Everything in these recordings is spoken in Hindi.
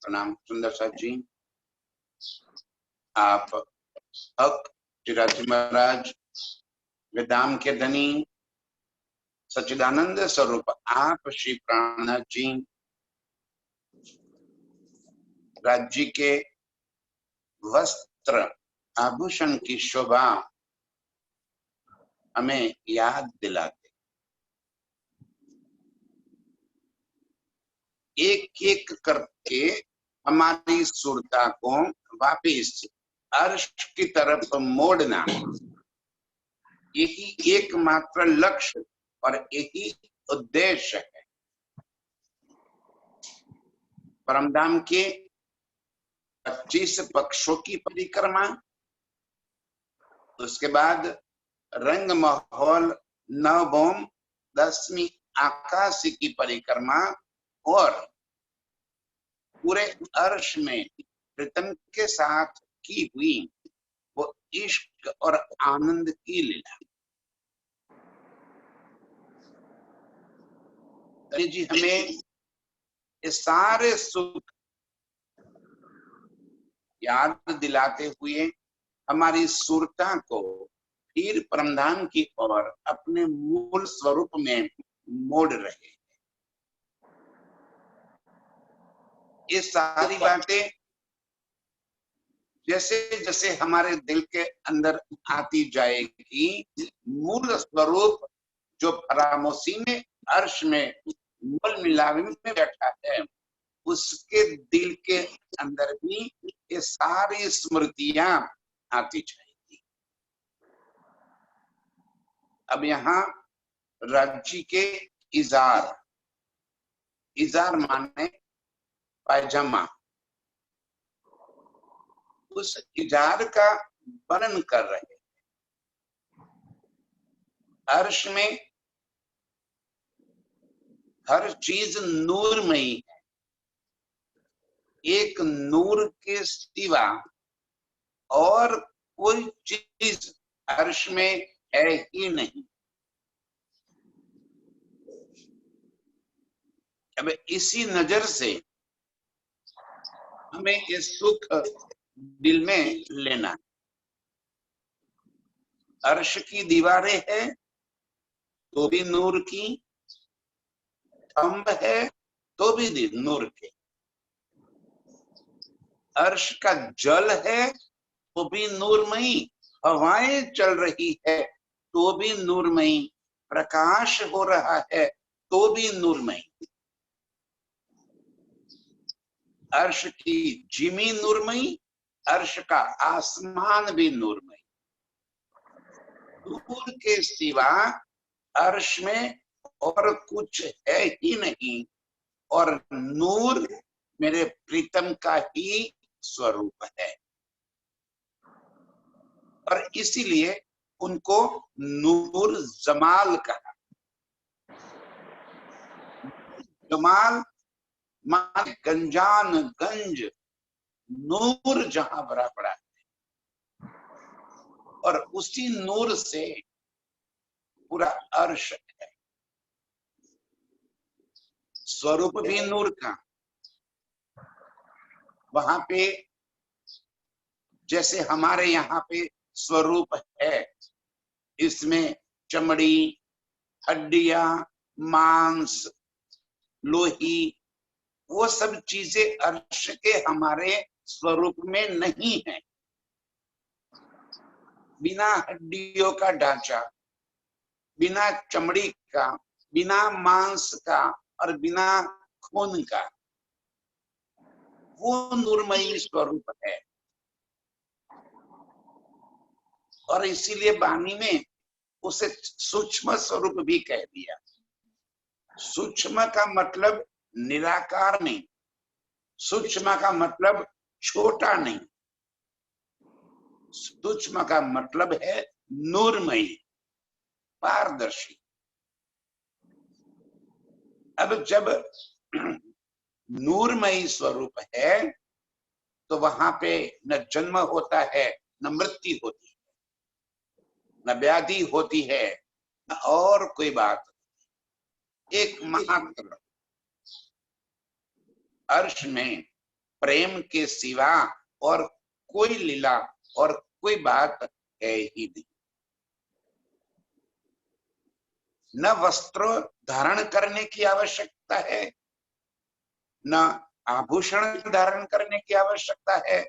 प्रणाम सुंदर साथ जी। आप हक चिराजी महाराज वेदांत के धनी सच्चिदानंद स्वरूप आप श्री प्राणनाथ जी राज्य के वस्त्र आभूषण की शोभा हमें याद दिलाते, एक एक करके हमारी सुरता को वापिस अर्श की तरफ मोड़ना, यही एकमात्र लक्ष्य और यही उद्देश्य है। परमधाम के 25 पक्षों की परिक्रमा, उसके बाद रंग महल नवभौम 10वीं आकाश की परिक्रमा और पूरे अर्श में प्रीतम के साथ की हुई वो इश्क और आनंद की लीला। जी हमें ये सारे सुख याद दिलाते हुए हमारी सुरता को फिर परमधाम की ओर अपने मूल स्वरूप में मोड़ रहे हैं। ये सारी बातें जैसे जैसे हमारे दिल के अंदर आती जाएगी, मूल स्वरूप जो फरामोशी में अर्श में मूल मिलावे में बैठा है, उसके दिल के अंदर भी ये सारी स्मृतियां आती जाएगी। अब यहाँ राज्य के इजार, इजार माने पायजामा, उस इजार का वर्णन कर रहे हैं। अर्श में हर चीज नूरमयी है, एक नूर के सिवा और कोई चीज अर्श में है ही नहीं। अब इसी नजर से हमें ये सुख दिल में लेना। अर्श की दीवारें है तो भी नूर की, स्तंभ है तो भी नूर के, अर्श का जल है तो भी नूरमयी, हवाएं चल रही है तो भी नूरमयी, प्रकाश हो रहा है तो भी नूरमयी। अर्श की जिमी नूरमयी, अर्श का आसमान भी नूरमयी। नूर के सिवा अर्श में और कुछ है ही नहीं, और नूर मेरे प्रीतम का ही स्वरूप है, और इसीलिए उनको नूर जमाल कहा। जमाल मान गंजान, गंज, नूर जहां भरा पड़ा है, और उसी नूर से पूरा अर्श है। स्वरूप भी नूर का, वहां पे जैसे हमारे यहाँ पे स्वरूप है, इसमें चमड़ी, हड्डियां, मांस, लोही, वो सब चीजें अर्श के हमारे स्वरूप में नहीं है। बिना हड्डियों का ढांचा, बिना चमड़ी का, बिना मांस का और बिना खून का, वो नूरमयी स्वरूप है। और इसीलिए वाणी में उसे सूक्ष्म स्वरूप भी कह दिया। सूक्ष्म का मतलब निराकार नहीं, सूक्ष्म का मतलब छोटा नहीं, सूक्ष्म का मतलब है नूरमयी, पारदर्शी। अब जब नूरमयी स्वरूप है तो वहां पे न जन्म होता है, न मृत्यु होती है, न व्याधि होती है, न और कोई बात। एक मात्र अर्श में प्रेम के सिवा और कोई लीला और कोई बात है ही नहीं। न वस्त्र धारण करने की आवश्यकता है, न आभूषण धारण करने की आवश्यकता है,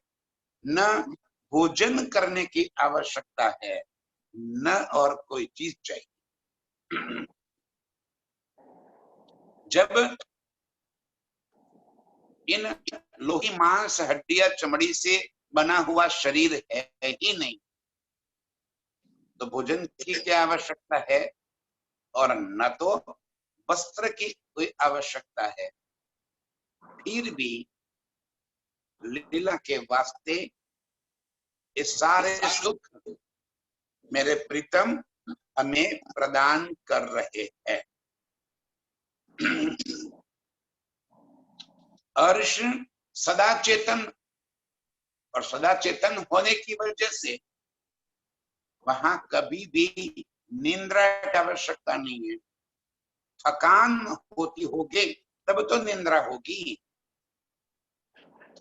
न भोजन करने की आवश्यकता है, न और कोई चीज चाहिए। जब इन लोही मांस हड्डियां चमड़ी से बना हुआ शरीर है ही नहीं, तो भोजन की क्या आवश्यकता है और न तो वस्त्र की कोई आवश्यकता है। फिर भी लीला के वास्ते ये सारे सुख मेरे प्रीतम हमें प्रदान कर रहे हैं। अर्श सदा चेतन, और सदा चेतन होने की वजह से वहां कभी भी निंद्रा की आवश्यकता नहीं है। थकान होती होगी तब तो निंद्रा होगी,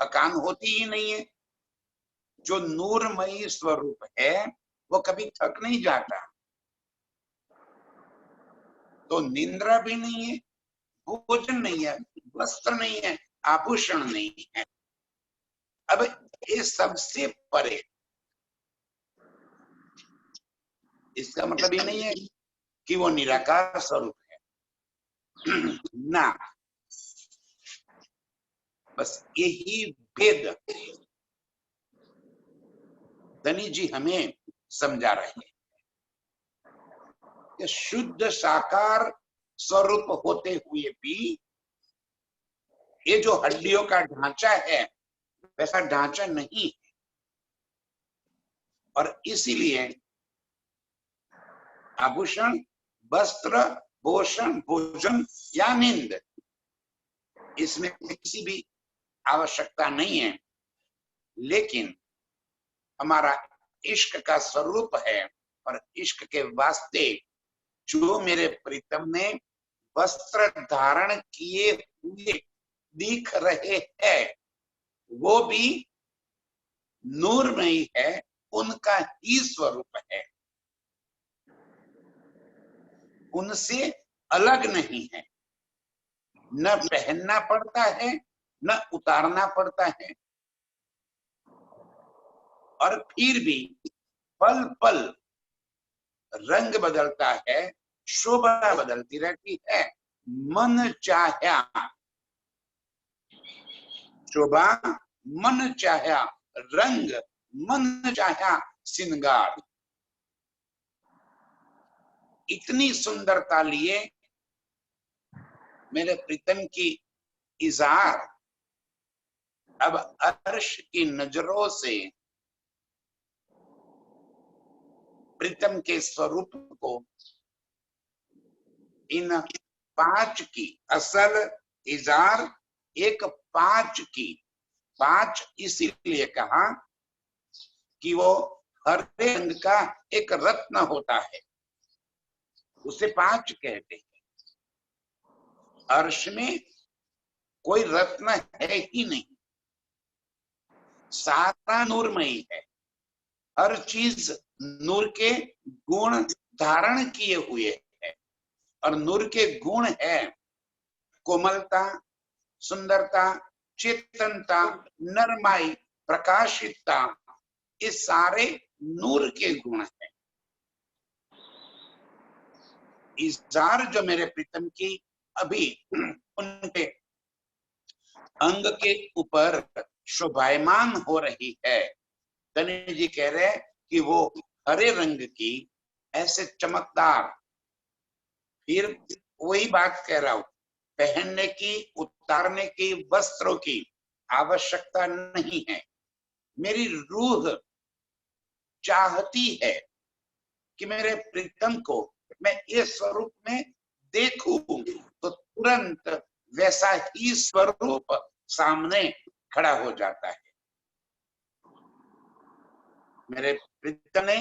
थकान होती ही नहीं है। जो नूरमयी स्वरूप है वो कभी थक नहीं जाता, तो निंद्रा भी नहीं है, भोजन नहीं है, वस्त्र नहीं है, आभूषण नहीं है। अब ये सबसे परे, इसका मतलब ये नहीं है कि वो निराकार स्वरूप है ना, बस यही भेद धनी जी हमें समझा रहे हैं कि शुद्ध साकार स्वरूप होते हुए भी ये जो हड्डियों का ढांचा है वैसा ढांचा नहीं है, और इसीलिए आभूषण, वस्त्र, भूषण, भोजन या नींद, इसमें किसी भी आवश्यकता नहीं है। लेकिन हमारा इश्क का स्वरूप है, और इश्क के वास्ते जो मेरे प्रीतम ने वस्त्र धारण किए हुए दिख रहे हैं वो भी नूरमयी है, उनका ही स्वरूप है, उनसे अलग नहीं है। न पहनना पड़ता है न उतारना पड़ता है, और फिर भी पल पल रंग बदलता है, शोभा बदलती रहती है। मन चाह्या शोभा, मन चाह्या रंग, मन चाह्या श्रृंगार, इतनी सुंदरता लिए मेरे प्रीतम की इज़ार अब अर्श की नजरों से प्रीतम के स्वरूप को, इन पांच की असल इज़ार एक पांच की, पांच इसीलिए कहा कि वो हरे रंग का एक रत्न होता है, उसे पांच कहते हैं। अर्श में कोई रत्न है ही नहीं, सारा नूरमयी है, हर चीज नूर के गुण धारण किए हुए है, और नूर के गुण है कोमलता, सुंदरता, चेतनता, नरमाई, प्रकाशितता, ये सारे नूर के गुण है। इज़ार जो मेरे प्रीतम की अभी उनके अंग के ऊपर शोभायमान हो रही है, धनी जी कह रहे हैं कि वो हरे रंग की ऐसे चमकदार, फिर वही बात कह रहा हूं, पहनने की उतारने की वस्त्रों की आवश्यकता नहीं है। मेरी रूह चाहती है कि मेरे प्रीतम को मैं इस स्वरूप में देखूं, तो तुरंत वैसा ही स्वरूप सामने खड़ा हो जाता है। मेरे प्रीतम ने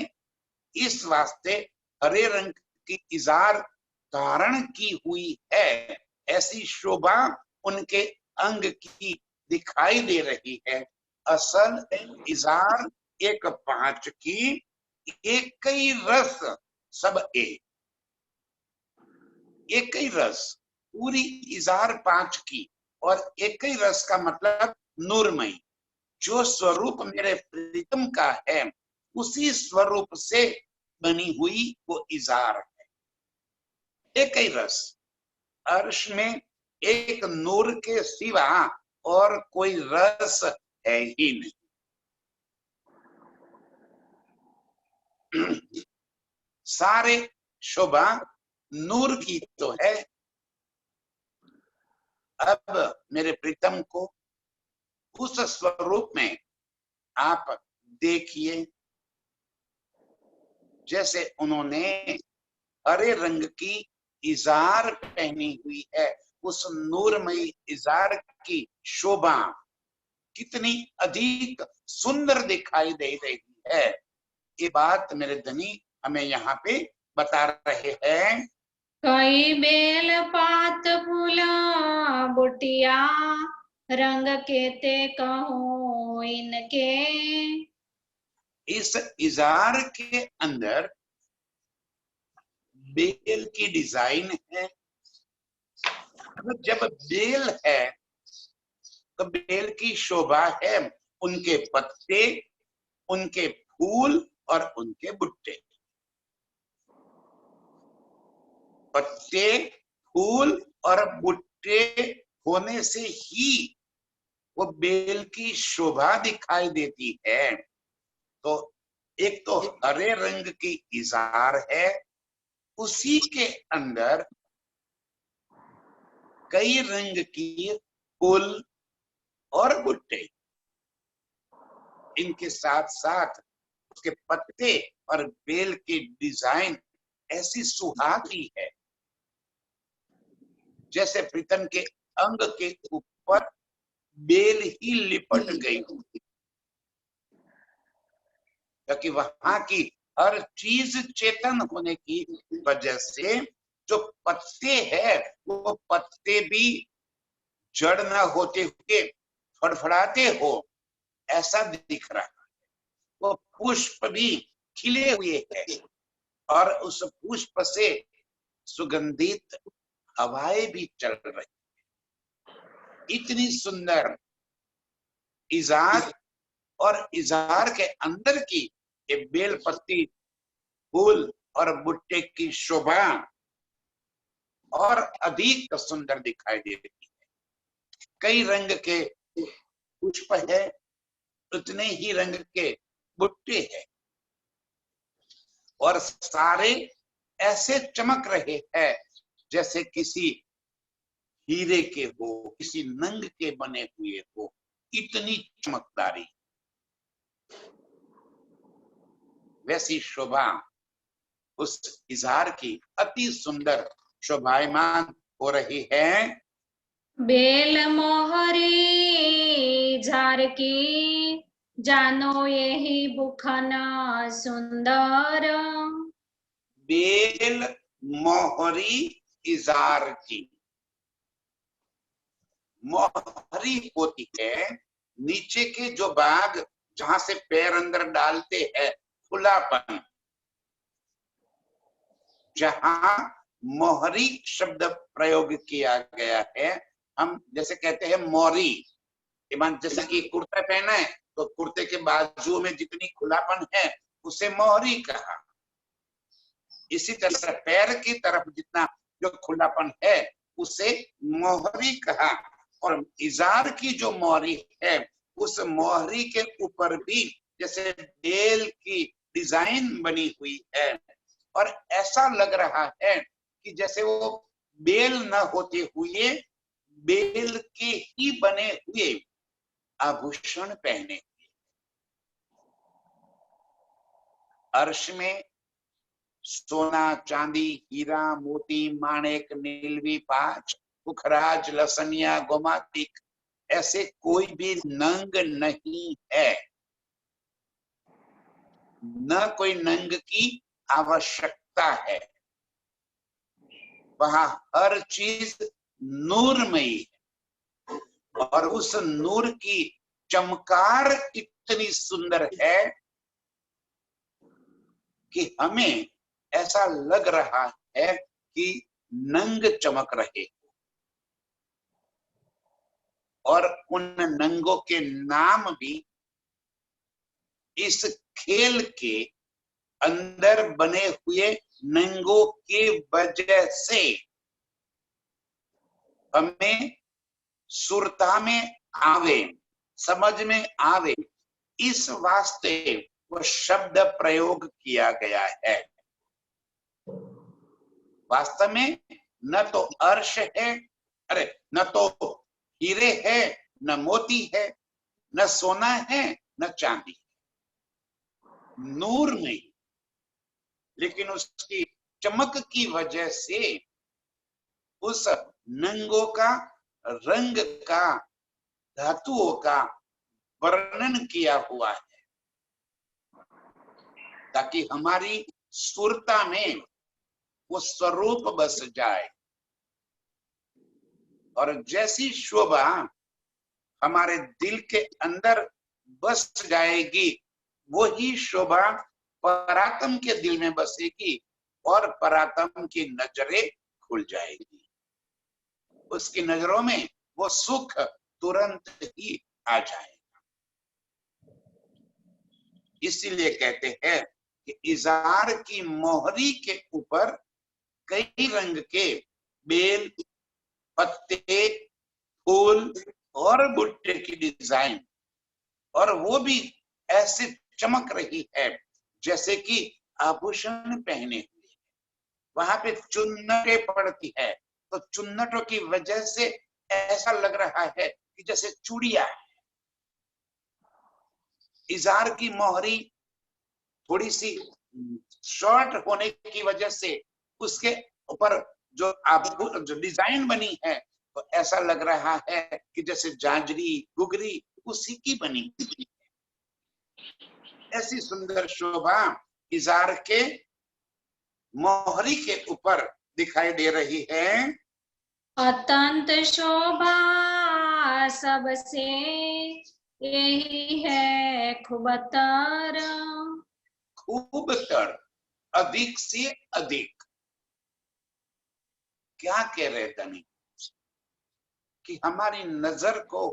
इस वास्ते हरे रंग की इज़ार धारण की हुई है, ऐसी शोभा उनके अंग की दिखाई दे रही है। असल इजार एक पांच की, एक ही रस सब एक, एक ही रस, पूरी इजार पांच की और एक ही रस का मतलब नूरमयी। जो स्वरूप मेरे प्रीतम का है उसी स्वरूप से बनी हुई वो इजार है, एक ही रस। अर्श में एक नूर के सिवा और कोई रस है ही नहीं। सारे शोभा नूर की तो है। अब मेरे प्रीतम को उस स्वरूप में आप देखिए, जैसे उन्होंने हरे रंग की इजार पहनी हुई है, उस नूरमयी इजार की शोभा कितनी अधिक सुंदर दिखाई दे रही है। ये बात मेरे धनी हमें यहाँ पे बता रहे हैं। कई बेल पात फूला बुटिया रंग केते कहो इनके। इस इजार के अंदर बेल की डिजाइन है। जब बेल है तो बेल की शोभा है, उनके पत्ते, उनके फूल और उनके बुट्टे। पत्ते, फूल और बुट्टे होने से ही वो बेल की शोभा दिखाई देती है। तो एक तो हरे रंग की इजार है, उसी के अंदर कई रंग की फूल और बुट्टे, इनके साथ साथ उसके पत्ते और बेल की डिजाइन ऐसी सुहाती है जैसे प्रीतम के अंग के ऊपर बेल ही लिपट गई होती, क्योंकि वहां की हर चीज चेतन होने की वजह से जो पत्ते हैं वो पत्ते भी जड़ न होते हुए फड़फड़ाते हो ऐसा दिख रहा है। वो पुष्प भी खिले हुए हैं और उस पुष्प से सुगंधित हवाएं भी चल रही। इतनी सुंदर इजार और इजार के अंदर की ये बेल पत्ती, फूल और बुट्टे की शोभा और अधिक सुंदर दिखाई देती है। कई रंग के पुष्प है, उतने ही रंग के बुट्टे हैं और सारे ऐसे चमक रहे हैं जैसे किसी हीरे के हो, किसी नंग के बने हुए हो, इतनी चमकदारी। वैसी शोभा उस इजार की अति सुंदर शोभायमान हो रही है। बेल मोहरी झार की जानो यही बुखना सुंदर। बेल मोहरी इजार की, मोहरी होती है नीचे के जो भाग जहां से पैर अंदर डालते हैं, खुलापन, जहां मोहरी शब्द प्रयोग किया गया है। हम जैसे कहते हैं मोरी, जैसे कि कुर्ता पहना है तो कुर्ते के बाजू में जितनी खुलापन है उसे मोहरी कहा। इसी तरह पैर की तरफ जितना जो खुलापन है उसे मोहरी कहा। और इजार की जो मोहरी है उस मोहरी के ऊपर भी जैसे बेल की डिजाइन बनी हुई है और ऐसा लग रहा है कि जैसे वो बेल न होते हुए बेल के ही बने हुए आभूषण पहने। अर्श में सोना, चांदी, हीरा, मोती, माणिक, नीलवी, पांच, पुखराज, लसनिया, गोमातिक ऐसे कोई भी नंग नहीं है। न कोई नंग की आवश्यकता है। वहां हर चीज नूरमयी है और उस नूर की चमकार इतनी सुंदर है कि हमें ऐसा लग रहा है कि नंग चमक रहे, और उन नंगों के नाम भी इस खेल के अंदर बने हुए नंगों के वजह से हमें सुरता में आवे, समझ में आवे, इस वास्ते वो शब्द प्रयोग किया गया है। वास्तव में न तो अर्श है, अरे न तो हीरे है, न मोती है, न सोना है, न चांदी है, नूर नहीं, लेकिन उसकी चमक की वजह से उस नंगों का, रंग का, धातुओं का वर्णन किया हुआ है, ताकि हमारी सुरता में वो स्वरूप बस जाए। और जैसी शोभा हमारे दिल के अंदर बस जाएगी, वही शोभा परात्म के दिल में बसेगी और परात्म की नजरें खुल जाएगी। उसकी नजरों में वो सुख तुरंत ही आ जाएगा। इसीलिए कहते हैं कि इजार की मोहरी के ऊपर कई रंग के बेल, पत्ते, फूल और भुट्टे की डिजाइन, और वो भी ऐसे चमक रही है जैसे कि आभूषण पहने हुए। वहां पे चुन्नटें पड़ती है, तो चुन्नटों की वजह से ऐसा लग रहा है कि जैसे चूड़ियां है। इजार की मोहरी थोड़ी सी शॉर्ट होने की वजह से उसके ऊपर जो डिजाइन बनी है, तो ऐसा लग रहा है कि जैसे जांजरी, गुगरी उसी की बनी हुई है। ऐसी सुंदर शोभा इजार के मोहरी के ऊपर दिखाई दे रही है। अत्यंत शोभा सबसे यही है खूबतर, खूबतर, अधिक से अधिक। क्या कह रहे धनी कि हमारी नजर को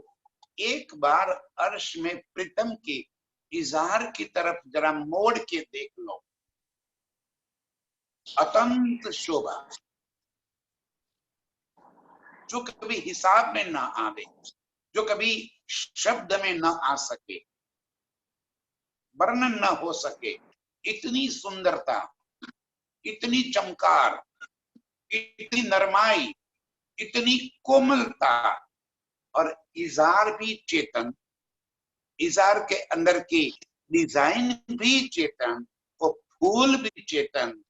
एक बार अर्श में प्रीतम की इजार की तरफ जरा मोड़ के देख लो। अत्यंत शोभा जो कभी हिसाब में ना आवे, जो कभी शब्द में ना आ सके, वर्णन ना हो सके, इतनी सुंदरता, इतनी चमकार, इतनी नरमाई, इतनी कोमलता, और इजार भी चेतन, इजार के अंदर की डिजाइन भी चेतन, वो फूल भी चेतन।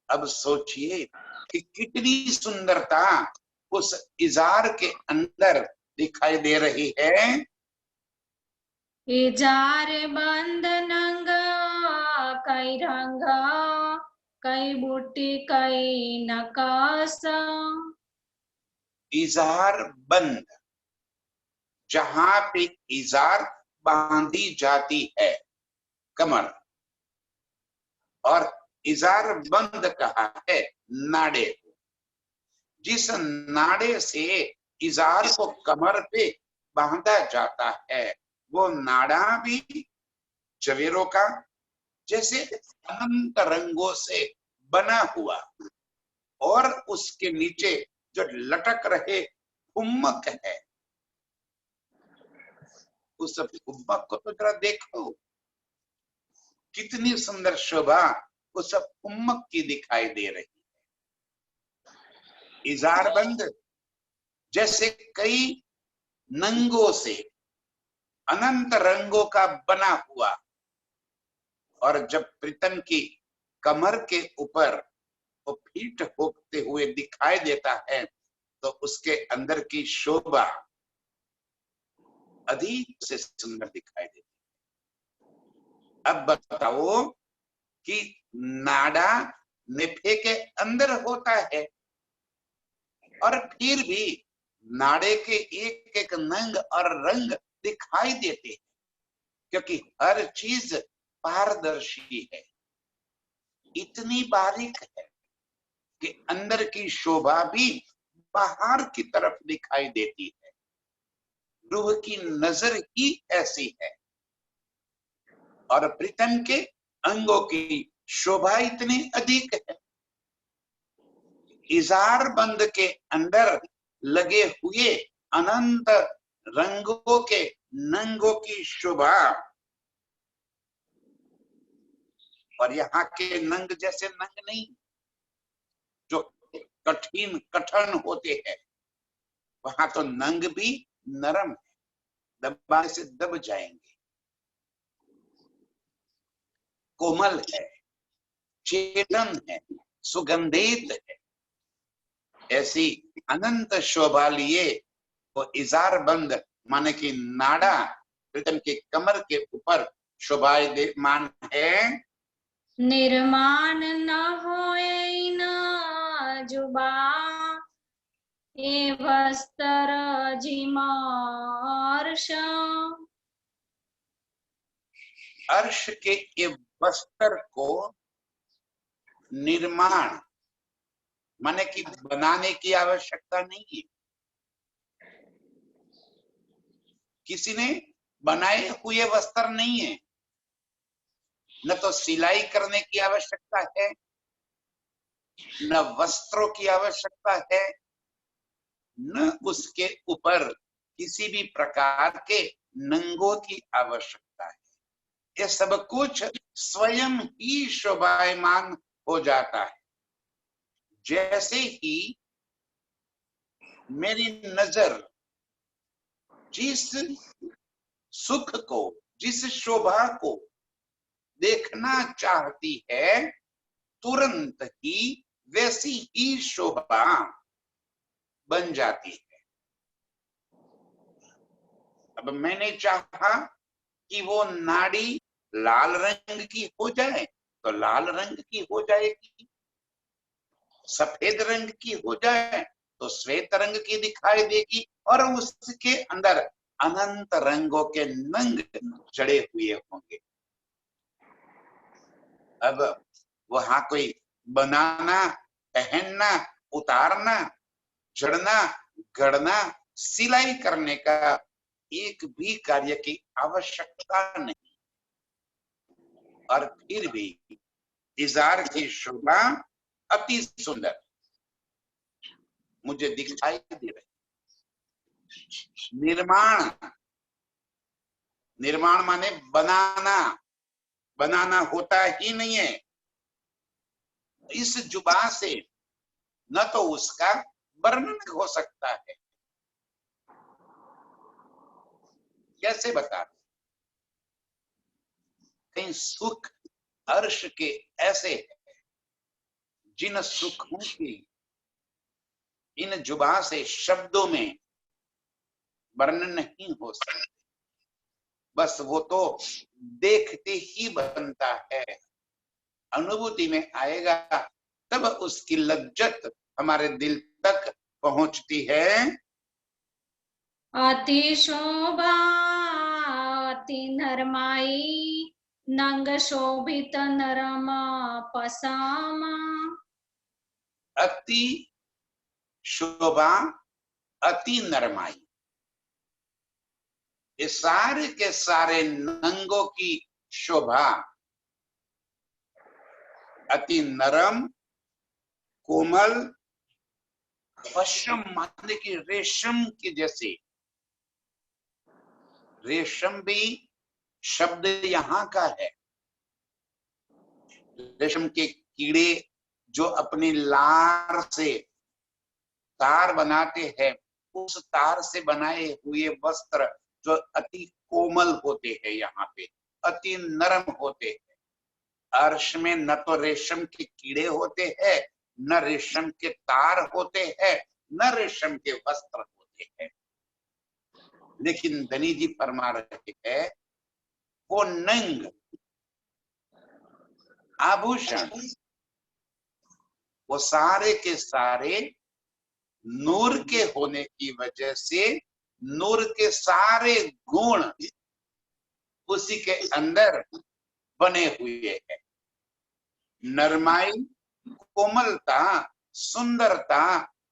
अब सोचिए कि कितनी सुंदरता उस इजार के अंदर दिखाई दे रही है। इजार बंद नंगा कई रंगा, कई बूटी कई नकाश, इजार बंद, जहां पे इजार बांधी जाती है, कमर, और इजार बंद कहा है नाड़े को। जिस नाड़े से इजार को कमर पे बांधा जाता है, वो नाड़ा भी जवेरों का, जैसे अनंत रंगों से बना हुआ, और उसके नीचे जो लटक रहे कुम्मक है, उस कुम्मक को तो जरा देखो, कितनी सुंदर शोभा उस कुम्मक की दिखाई दे रही है। इजारबंद जैसे कई नंगों से अनंत रंगों का बना हुआ, और जब प्रीतम की कमर के ऊपर वो फिट होते हुए दिखाई देता है, तो उसके अंदर की शोभा अधिक से सुंदर दिखाई देती है। अब बताओ कि नाड़ा निफे के अंदर होता है, और फिर भी नाड़े के एक एक नंग और रंग दिखाई देते हैं, क्योंकि हर चीज पारदर्शी है, इतनी बारीक है कि अंदर की शोभा भी बाहर की तरफ दिखाई देती है। रूह की नजर ही ऐसी है। और प्रीतम के अंगों की शोभा इतनी अधिक है। इजार बंद के अंदर लगे हुए अनंत रंगों के नंगों की शोभा, और यहाँ के नंग जैसे नंग नहीं जो कठिन कठिन होते हैं, वहां तो नंग भी नरम है, दबाने से दब जाएंगे, कोमल है, चेतन है, सुगंधित है। ऐसी अनंत शोभा लिए वो इजार बंद माने कि नाड़ा प्रीतम के कमर के ऊपर शोभायमान है। निर्माण न होए न जुबा, ए वस्त्र जिमार्श। अर्श के ये वस्त्र को निर्माण माने कि बनाने की आवश्यकता नहीं है। किसी ने बनाए हुए वस्त्र नहीं है, न तो सिलाई करने की आवश्यकता है, न वस्त्रों की आवश्यकता है, न उसके ऊपर किसी भी प्रकार के नंगों की आवश्यकता है। ये सब कुछ स्वयं ही शोभायमान हो जाता है। जैसे ही मेरी नजर जिस सुख को, जिस शोभा को देखना चाहती है, तुरंत ही वैसी ही शोभा बन जाती है। अब मैंने चाहा कि वो नाड़ी लाल रंग की हो जाए तो लाल रंग की हो जाएगी, सफेद रंग की हो जाए तो श्वेत रंग की दिखाई देगी, और उसके अंदर अनंत रंगों के नंग जड़े हुए होंगे। अब वहां कोई बनाना, पहनना, उतारना, जड़ना, गढ़ना, सिलाई करने का एक भी कार्य की आवश्यकता नहीं, और फिर भी इजार की शोभा अति सुंदर मुझे दिखाई दे रही। निर्माण, निर्माण माने बनाना, बनाना होता ही नहीं है। इस जुबा से न तो उसका वर्णन हो सकता है, कैसे बता, कहीं सुख अर्श के ऐसे है जिन सुखों की इन जुबा से शब्दों में वर्णन नहीं हो सकते। बस वो तो देखते ही बनता है, अनुभूति में आएगा तब उसकी लज्जत हमारे दिल तक पहुंचती है। अति शोभा अति नरमाई, नंग शोभित नरम पसामा। अति शोभा अति नरमाई, ये सारे के सारे नंगों की शोभा अति नरम, कोमल, पश्चिम माने की रेशम के जैसे। रेशम भी शब्द यहाँ का है। रेशम के कीड़े जो अपनी लार से तार बनाते हैं, उस तार से बनाए हुए वस्त्र जो अति कोमल होते हैं, यहाँ पे अति नरम होते हैं। अर्श में न तो रेशम के कीड़े होते हैं, न रेशम के तार होते हैं, न रेशम के वस्त्र होते हैं। लेकिन धनी जी फरमा रहे हैं वो नंग आभूषण, वो सारे के सारे नूर के होने की वजह से नूर के सारे गुण उसी के अंदर बने हुए हैं। नरमाई, कोमलता, सुंदरता,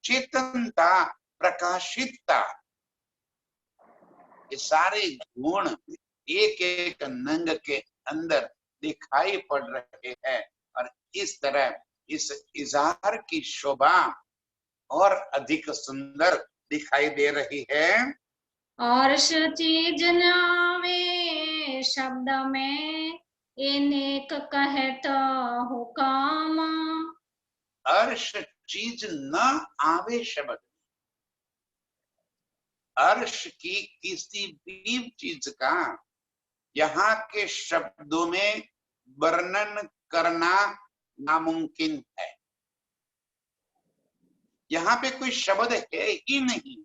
चेतनता, प्रकाशितता, ये सारे गुण एक एक नंग के अंदर दिखाई पड़ रहे हैं। और इस तरह इस इज़हार की शोभा और अधिक सुंदर दिखाई दे रही है। अर्श चीज न आवे शब्द में, अनेक कहत हुकाम। अर्श चीज न आवे शब्द, अर्श की किसी भी चीज का यहाँ के शब्दों में वर्णन करना नामुमकिन है। यहाँ पे कोई शब्द है ही नहीं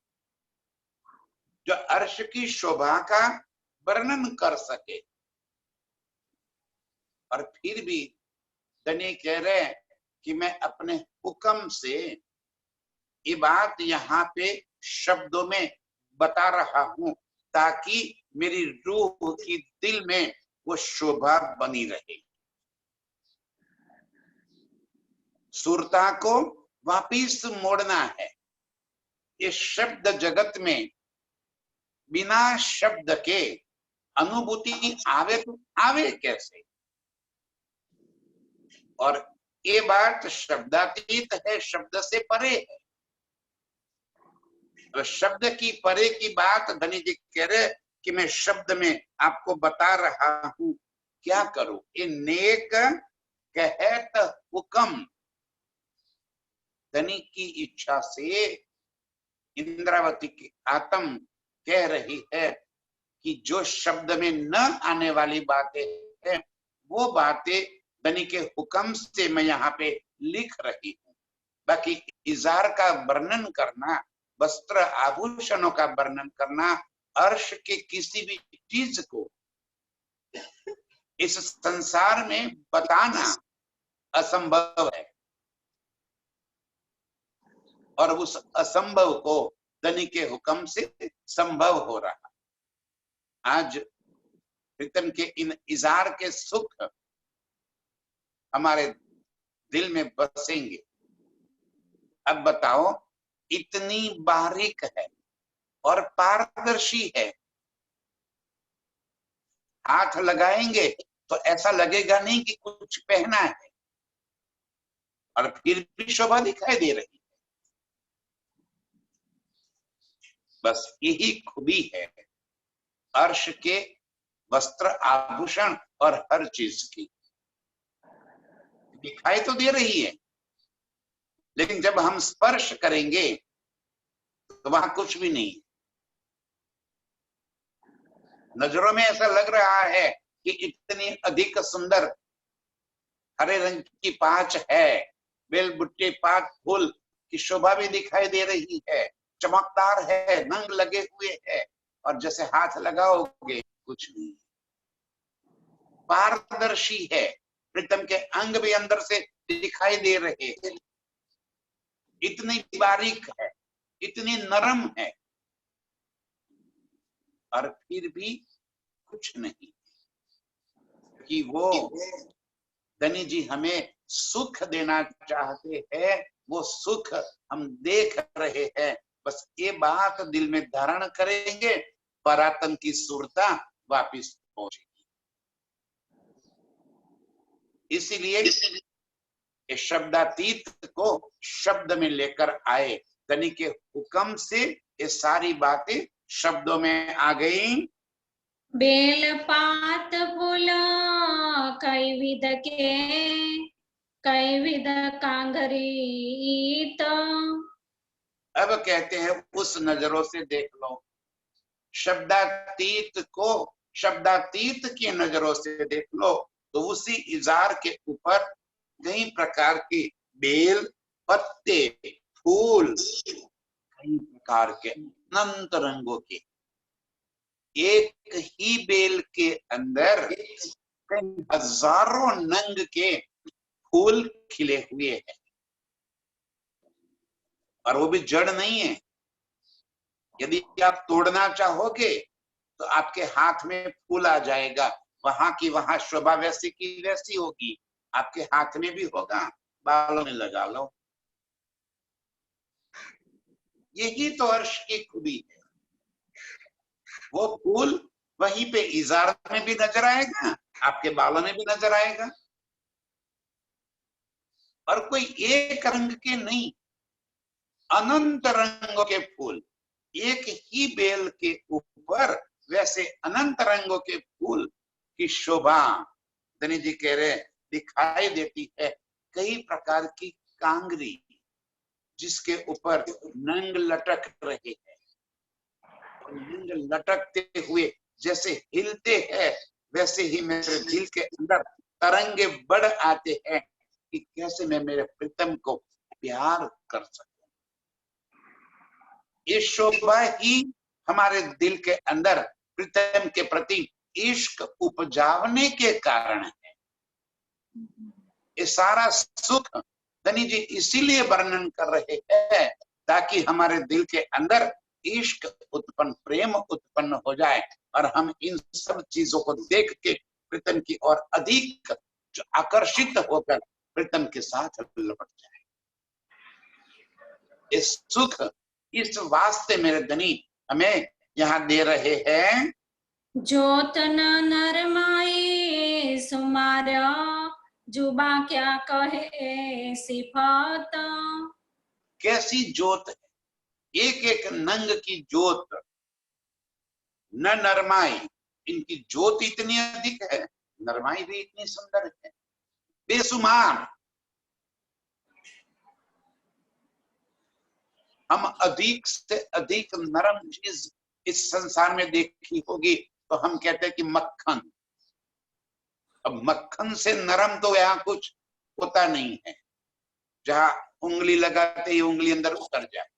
जो अर्श की शोभा का वर्णन कर सके। और फिर भी धनी कह रहे हैं कि मैं अपने हुक्म से ये बात यहाँ पे शब्दों में बता रहा हूं ताकि मेरी रूह की दिल में वो शोभा बनी रहे। सुरता को वापिस मोड़ना है। इस शब्द जगत में बिना शब्द के अनुभूति आवे तो आवे कैसे? और ये बात शब्दातीत है, शब्द से परे है। तो शब्द की परे की बात धनी जी कह रहे कि मैं शब्द में आपको बता रहा हूं, क्या करूं? ये नेक कहत हुक्म, धनी की इच्छा से इंद्रावती की आत्म कह रही है कि जो शब्द में न आने वाली बातें हैं वो बातें धनी के हुक्म से मैं यहाँ पे लिख रही हूँ। बाकी इज़ार का वर्णन करना, वस्त्र आभूषणों का वर्णन करना, अर्श के किसी भी चीज को इस संसार में बताना असंभव है। और उस असंभव को धनी के हुक्म से संभव हो रहा। आज प्रीतम के इन इज़ार के सुख हमारे दिल में बसेंगे। अब बताओ, इतनी बारीक है और पारदर्शी है, हाथ लगाएंगे तो ऐसा लगेगा नहीं कि कुछ पहना है, और फिर भी शोभा दिखाई दे रही है। बस यही खूबी है अर्श के वस्त्र आभूषण और हर चीज की। दिखाई तो दे रही है, लेकिन जब हम स्पर्श करेंगे तो वहां कुछ भी नहीं। नजरों में ऐसा लग रहा है कि इतनी अधिक सुंदर हरे रंग की पांच है, बेल बुट्टे पात फूल की शोभा भी दिखाई दे रही है, चमकदार है, रंग लगे हुए है, और जैसे हाथ लगाओगे कुछ नहीं। पारदर्शी है, प्रीतम के अंग भी अंदर से दिखाई दे रहे हैं। इतनी बारीक है, इतनी नरम है, और फिर भी कुछ नहीं। कि वो धनी जी हमें सुख देना चाहते हैं, वो सुख हम देख रहे हैं। बस ये बात दिल में धारण करेंगे, परातन की सुरता वापिस पहुंचेगी। इसीलिए इस शब्दातीत को शब्द में लेकर आए। धनी के हुक्म से ये सारी बातें शब्दों में आ गई। बेल पात फूल कई विध के, कई विध कांगरी। अब कहते हैं उस नजरों से देख लो, शब्दातीत को शब्दातीत की नजरों से देख लो, तो उसी इज़ार के ऊपर कई प्रकार की बेल, पत्ते, फूल, कई प्रकार के अनंत रंगों के, एक ही बेल के अंदर कई हजारों नंग के फूल खिले हुए हैं। और वो भी जड़ नहीं है। यदि आप तोड़ना चाहोगे तो आपके हाथ में फूल आ जाएगा, वहां की वहां शोभा वैसी की वैसी होगी, आपके हाथ में भी होगा, बालों में लगा लो। यही तो अर्श की खूबी है। वो फूल वहीं पे इजार में भी नजर आएगा, आपके बालों में भी नजर आएगा, और कोई एक रंग के नहीं, अनंत रंगों के फूल। एक ही बेल के ऊपर वैसे अनंत रंगों के फूल की शोभा, धनी जी कह रहे, दिखाई देती है। कई प्रकार की कांगरी जिसके ऊपर नंग लटक रहे हैं, नंग लटकते हुए जैसे हिलते हैं, वैसे ही मेरे दिल के अंदर तरंगे बढ़ आते हैं कि कैसे मैं मेरे प्रीतम को प्यार कर सकूं। ये शोभा ही हमारे दिल के अंदर प्रीतम के प्रति इश्क उपजावने के कारण है। ये सारा सुख धनी जी इसीलिए वर्णन कर रहे हैं ताकि हमारे दिल के अंदर इश्क उत्पन्न, प्रेम उत्पन्न हो जाए और हम इन सब चीजों को देख के प्रीतम की ओर अधिक आकर्षित होकर प्रीतम के साथ लपट जाए। इस सुख, इस वास्ते मेरे धनी हमें यहाँ दे रहे हैं। जोतन नरमाए सुमारा, जुबा क्या कहे सिफात। कैसी जोत है, एक एक नंग की जोत, न नरमाई, इनकी जोत इतनी अधिक है, नरमाई भी इतनी सुंदर है, बेसुमार। हम अधिक से अधिक नरम चीज इस संसार में देखी होगी तो हम कहते हैं कि मक्खन। अब मक्खन से नरम तो यहाँ कुछ होता नहीं है, जहां उंगली लगाते ही उंगली अंदर उतर जाए,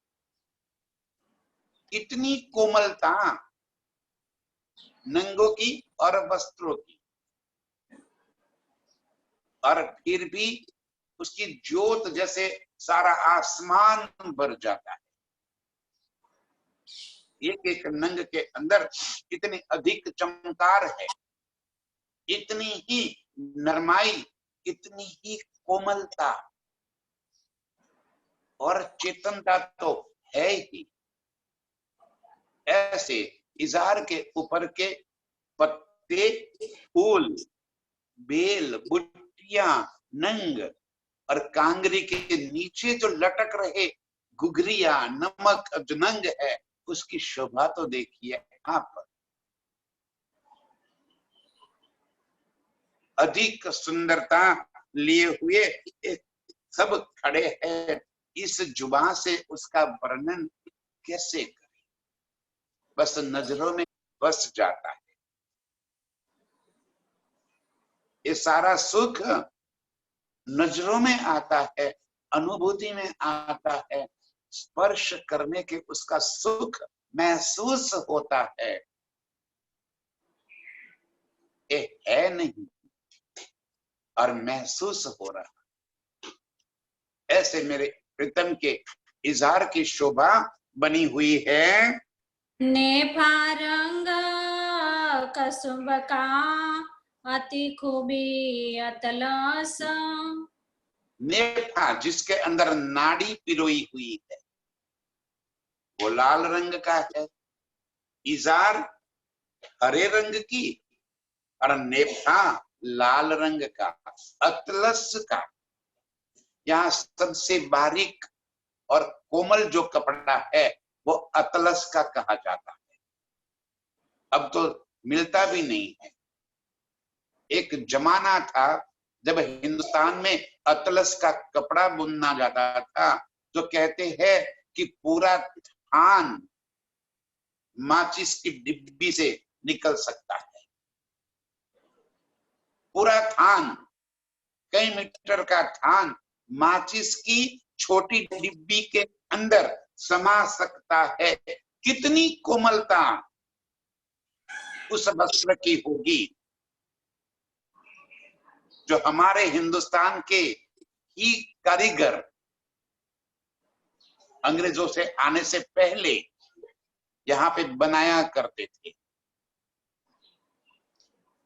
इतनी कोमलता नंगों की और वस्त्रों की, और फिर भी उसकी ज्योत जैसे सारा आसमान भर जाता है। एक एक नंग के अंदर इतनी अधिक चमकार है, इतनी ही नरमाई, इतनी ही कोमलता और चेतनता तो है ही। ऐसे इजार के ऊपर के पत्ते, फूल, बेल, बुट्टियां, नंग और कांगरी के नीचे जो लटक रहे घुघरिया, नमक जो नंग है, उसकी शोभा तो देखिए आप। अधिक सुंदरता लिए हुए एक सब खड़े हैं, इस जुबान से उसका वर्णन कैसे करें, बस नजरों में बस जाता है। ये सारा सुख नजरों में आता है, अनुभूति में आता है, स्पर्श करने के उसका सुख महसूस होता है। ये है नहीं और महसूस हो रहा। ऐसे मेरे प्रीतम के इजार की शोभा बनी हुई है। ने फारंग कसुब का अति खूबी अतलस। नेफा जिसके अंदर नाड़ी पिरोई हुई है, वो लाल रंग का है। इजार हरे रंग की और नेफा लाल रंग का, अतलस का। यहाँ सबसे बारीक और कोमल जो कपड़ा है वो अतलस का कहा जाता है। अब तो मिलता भी नहीं है। एक जमाना था जब हिंदुस्तान में अतलस का कपड़ा बुनना जाता था, तो कहते हैं कि पूरा थान माचिस की डिब्बी से निकल सकता है। पूरा थान, कई मीटर का थान माचिस की छोटी डिब्बी के अंदर समा सकता है। कितनी कोमलता उस वस्त्र की होगी जो हमारे हिंदुस्तान के ही कारीगर अंग्रेजों से आने से पहले यहाँ पे बनाया करते थे।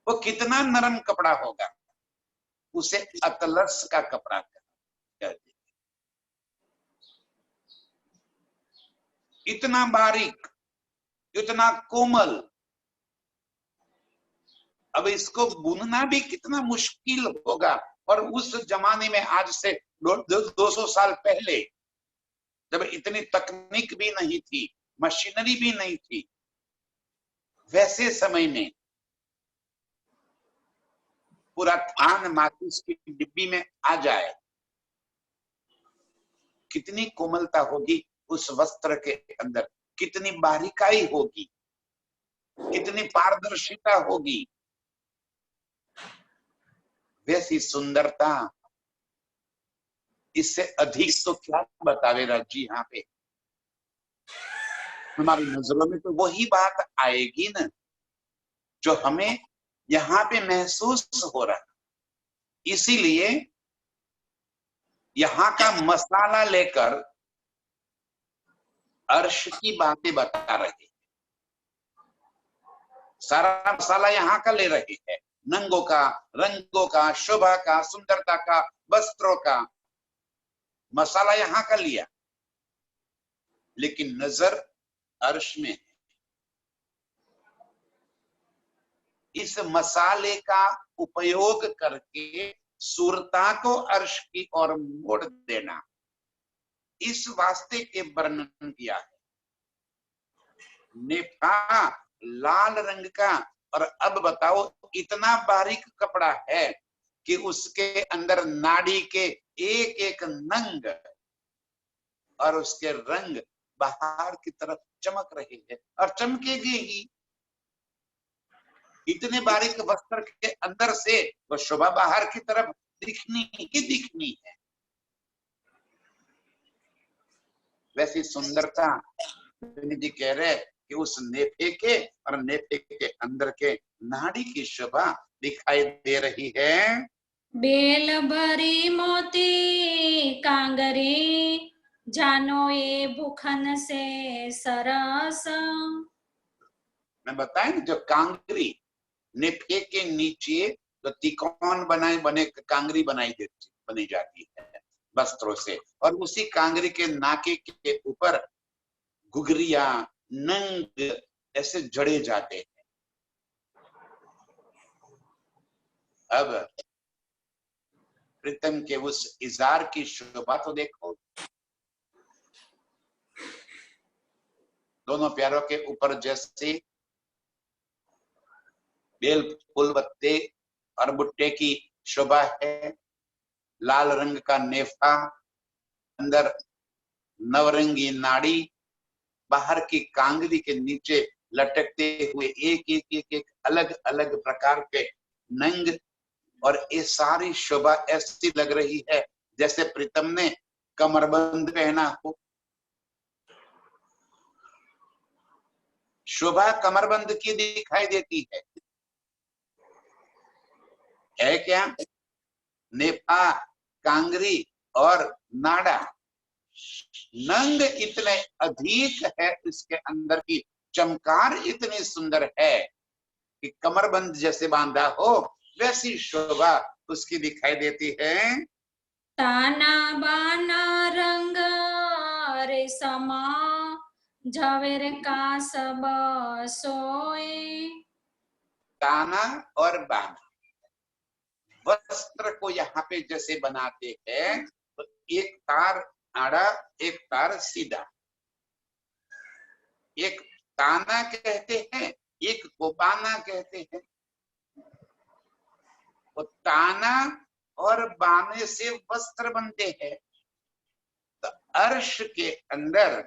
वो कितना नरम कपड़ा होगा, उसे अतलस का कपड़ा कहते हैं। इतना बारीक, इतना कोमल। अब इसको बुनना भी कितना मुश्किल होगा। और उस जमाने में, आज से 200 साल पहले, जब इतनी तकनीक भी नहीं थी, मशीनरी भी नहीं थी, वैसे समय में पूरा थान माचिस की डिब्बी में आ जाए, कितनी कोमलता होगी उस वस्त्र के अंदर, कितनी बारीकाई होगी, कितनी पारदर्शिता होगी, वैसी सुंदरता। इससे अधिक तो क्या बतावे राज जी। यहाँ पे हमारी नजरों में तो वही बात आएगी ना, जो हमें यहाँ पे महसूस हो रहा। इसीलिए यहाँ का मसाला लेकर अर्श की बातें बता रहे, सारा मसाला यहाँ का ले रहे हैं, नंगों का, रंगों का, शोभा का, सुंदरता का, वस्त्रों का मसाला यहाँ का लिया, लेकिन नजर अर्श में है। इस मसाले का उपयोग करके सूरता को अर्श की ओर मोड़ देना, इस वास्ते के वर्णन किया है। नेफा लाल रंग का, और अब बताओ इतना बारीक कपड़ा है कि उसके अंदर नाड़ी के एक एक नंग और उसके रंग बाहर की तरफ चमक रहे हैं और चमकेगी ही। इतने बारीक वस्त्र के अंदर से वो शोभा बाहर की तरफ दिखनी ही दिखनी है। वैसी सुंदरता जी कह रहे कि उस नेफे के और नेफे के अंदर के नाड़ी की शोभा दिखाई दे रही है। बेल भरी मोती कांगरी, जानो ये भूखन से सरस। मैं बताया जो कांगरी नेफे के नीचे तो तिकोन बने कांगरी बनी जाती है वस्त्रों से, और उसी कांगरी के नाके के ऊपर घुघरिया नंग ऐसे जड़े जाते हैं। अब प्रीतम के उस इजार की शोभा तो देखो, दोनों प्यारों के ऊपर जैसे बेल फूल बत्ते और बुट्टे की शोभा है, लाल रंग का नेफा, अंदर नवरंगी नाड़ी, बाहर की कांगरी के नीचे लटकते हुए एक एक एक एक अलग अलग प्रकार के नंग, और ये सारी शोभा ऐसी लग रही है जैसे प्रीतम ने कमरबंद पहना हो। शोभा कमरबंद की दिखाई देती है क्या? नेफा, कांगरी और नाड़ा, नंग इतने अधिक है, इसके अंदर की चमकार इतनी सुंदर है कि कमरबंद जैसे बांधा हो वैसी शोभा उसकी दिखाई देती है। ताना बाना रंग रेशमा, झवेर का सब सोए। ताना और बाना वस्त्र को यहाँ पे जैसे बनाते हैं, तो एक तार आड़ा, एक तार सीधा, एक ताना कहते हैं, एक को बाना कहते हैं। तो ताना और बाने से वस्त्र बनते हैं, तो अर्श के अंदर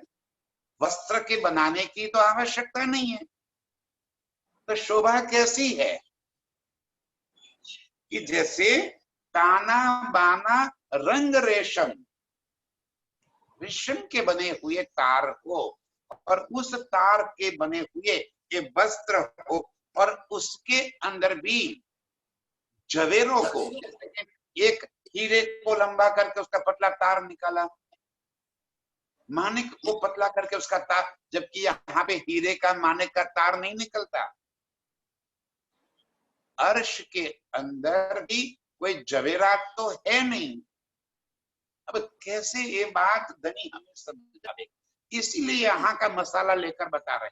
वस्त्र के बनाने की तो आवश्यकता नहीं है। तो शोभा कैसी है कि जैसे ताना बाना रंग रेशम, रेशम के बने हुए तार हो, और उस तार के बने हुए ये वस्त्र हो, और उसके अंदर भी जवेरों को, एक हीरे को लंबा करके उसका पतला तार निकाला, माणिक को पतला करके उसका तार, जबकि यहाँ पे हीरे का माणिक का तार नहीं निकलता। अर्श के अंदर भी कोई जवेरात तो है नहीं। अब कैसे ये बात धनी हमें समझावे, इसीलिए यहाँ का मसाला लेकर बता रहे हैं।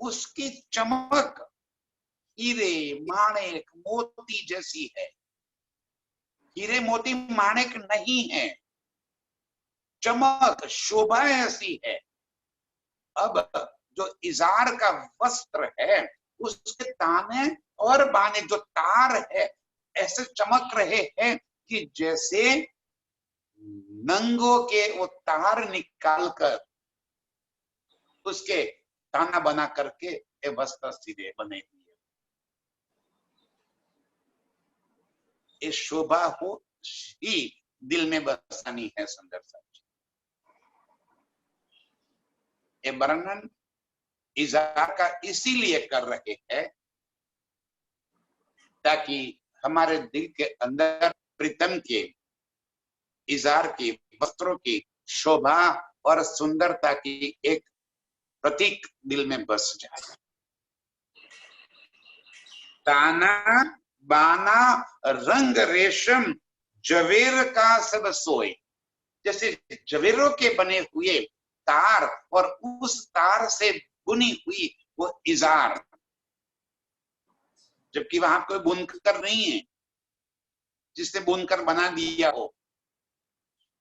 उसकी चमक हीरे माणिक मोती जैसी है। हीरे मोती माणिक नहीं है, चमक शोभा ऐसी है। अब जो इजार का वस्त्र है उसके ताने और बाने जो तार है ऐसे चमक रहे हैं कि जैसे नंगों के वो तार निकालकर उसके ताना बना करके ये वस्त्र सीधे बने हुए। ये शोभा हो ही दिल में बसानी है। सुंदर सा ये वर्णन इजार का इसीलिए कर रहे हैं ताकि हमारे दिल के अंदर प्रीतम के इजार की वस्त्रों की शोभा और सुंदरता की एक प्रतीक दिल में बस जाए। ताना बाना रंग रेशम जवेर का सब सोए, जैसे जवेरों के बने हुए तार और उस तार से बुनी हुई वो इजार, जबकि वहां कोई बुनकर नहीं है जिसने बुनकर बना दिया हो,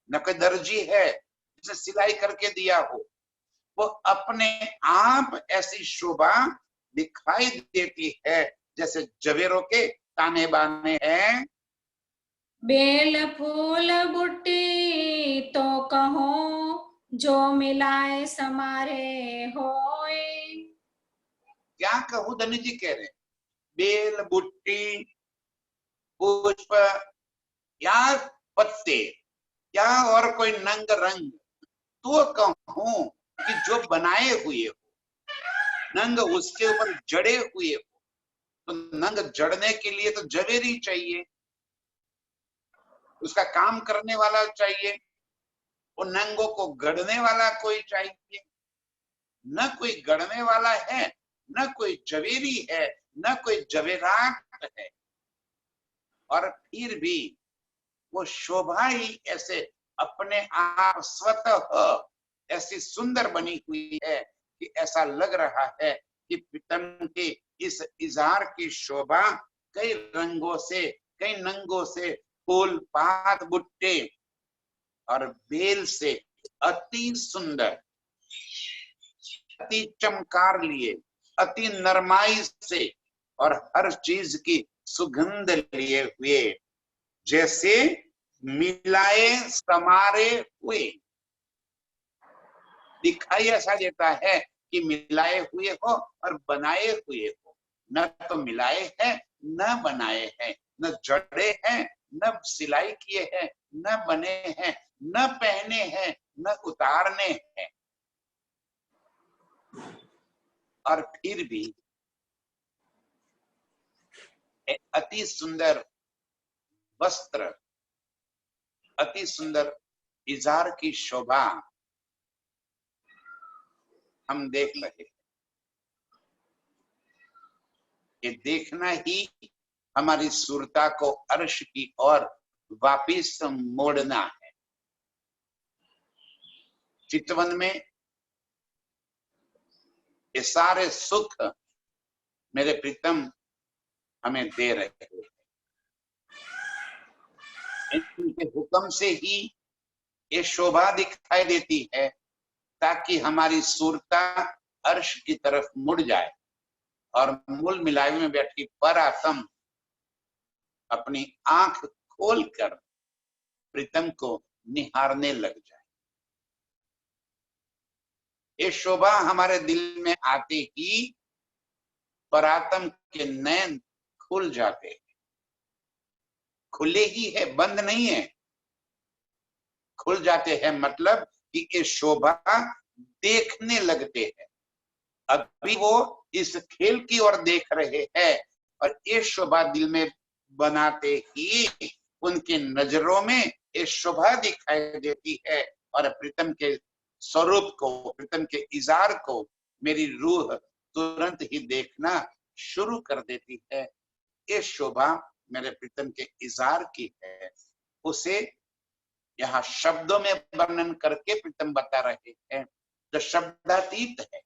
न कोई दर्जी है जिसने सिलाई करके दिया हो। वो अपने आप ऐसी शोभा दिखाई देती है जैसे जवेरों के ताने बाने हैं। बेल फूल बुट्टी तो कहो जो मिलाए समारे होए। क्या कहूं, धनी जी कह रहे हैं बेल बुट्टी पुष्प या पत्ते या और कोई नंग रंग तो कहूं कि जो बनाए हुए हो, नंग उसके ऊपर जड़े हुए हो, तो नंग जड़ने के लिए तो जवेरी चाहिए, उसका काम करने वाला चाहिए, वो नंगों को गढ़ने वाला कोई चाहिए। न कोई गढ़ने वाला है, न कोई जवेरी है, न कोई जवेरात है, और फिर भी वो शोभा ही ऐसे अपने आप स्वतः ऐसी सुंदर बनी हुई है कि ऐसा लग रहा है कि प्रीतम के इस इजार की शोभा कई रंगों से, कई नंगों से, फूल पात बुट्टे और बेल से अति सुंदर, अति चमकार लिए, अति नरमाई से और हर चीज की सुगंध लिए हुए जैसे मिलाए समारे हुए दिखाई ऐसा देता है कि मिलाए हुए हो और बनाए हुए हो। न तो मिलाए हैं, न बनाए हैं, न जड़े हैं, न सिलाई किए हैं, न बने हैं, न पहने हैं, न उतारने हैं, और फिर भी अति सुंदर वस्त्र, अति सुंदर इजार की शोभा हम देख रहे हैं। ये देखना ही हमारी सुरता को अर्श की ओर वापिस मोड़ना है। चितवन में ये सारे सुख मेरे प्रीतम हमें दे रहे हैं। इनके हुक्म से ही ये शोभा दिखाई देती है ताकि हमारी सुरता अर्श की तरफ मुड़ जाए और मूल मिलावे में बैठी परात्म अपनी आंख खोलकर प्रीतम को निहारने लग जाए। ये शोभा हमारे दिल में आते ही परात्म के नयन खुल जाते हैं। खुले ही है, बंद नहीं है, खुल जाते हैं, मतलब कि ये शोभा देखने लगते हैं। अभी वो इस खेल की ओर देख रहे हैं और ये शोभा दिल में बनाते ही उनकी नजरों में ये शोभा दिखाई देती है और प्रीतम के स्वरूप को, प्रीतम के इजार को मेरी रूह तुरंत ही देखना शुरू कर देती है। ये शोभा मेरे प्रीतम के इजार की है। उसे यहाँ शब्दों में वर्णन करके प्रीतम बता रहे हैं, जो शब्दातीत है।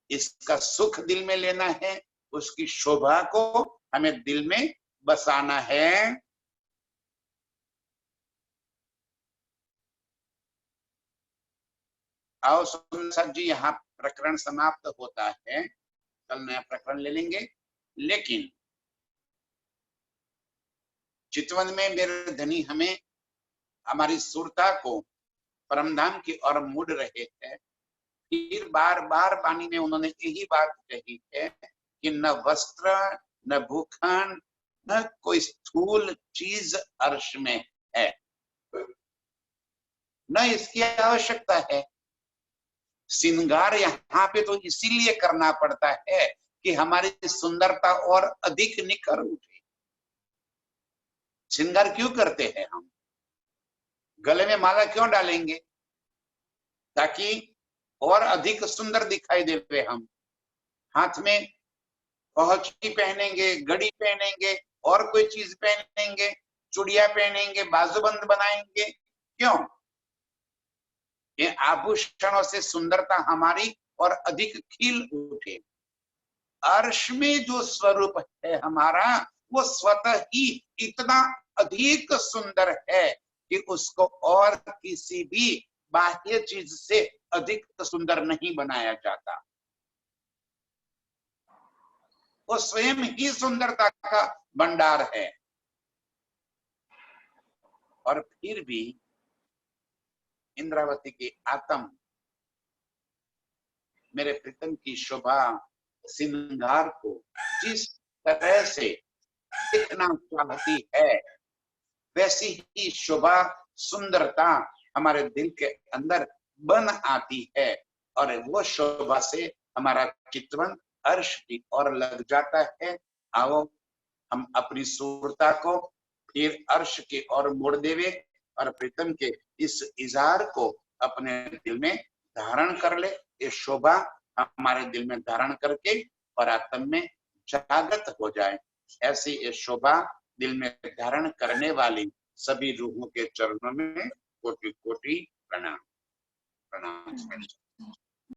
इसका सुख दिल में लेना है, उसकी शोभा को हमें दिल में बसाना है। आओ सुंदर जी, यहाँ प्रकरण समाप्त होता है, कल नया प्रकरण ले लेंगे। लेकिन चितवन में मेरे धनी हमें हमारी सुरता को परमधाम की ओर मुड़ रहे हैं। फिर बार बार वाणी में उन्होंने यही बात कही है कि न वस्त्र, न भूखंड, न कोई स्थूल चीज अर्श में है, न इसकी आवश्यकता है। श्रृंगार यहाँ पे तो इसीलिए करना पड़ता है कि हमारी सुंदरता और अधिक निखर उठे। श्रृंगार क्यों करते हैं हम? गले में माला क्यों डालेंगे? ताकि और अधिक सुंदर दिखाई देते हम। हाथ में पहुंची पहनेंगे, घड़ी पहनेंगे, और कोई चीज पहनेंगे, चूड़िया पहनेंगे, बाजूबंद बनाएंगे, क्यों? ये आभूषणों से सुंदरता हमारी और अधिक खिल उठे। अर्श में जो स्वरूप है हमारा, वो स्वतः ही इतना अधिक सुंदर है कि उसको और किसी भी बाह्य चीज से अधिक सुंदर नहीं बनाया जाता। वो स्वयं ही सुंदरता का भंडार है। और फिर भी इंद्रावती की आत्म मेरे प्रीतम की शोभा श्रृंगार को जिस तरह से देखना चाहती है, वैसी ही शोभा सुंदरता हमारे दिल के अंदर बन आती है, और वो शोभा से हमारा चितवन अर्श की ओर लग जाता है। आओ हम अपनी सुरता को फिर अर्श की ओर मोड़ देवे और प्रीतम के इस इजार को अपने दिल में धारण कर ले। ये शोभा हमारे दिल में धारण करके और आत्म में जागृत हो जाए। ऐसी ये शोभा दिल में धारण करने वाली सभी रूहों के चरणों में कोटि कोटि प्रणाम। प्रणाम।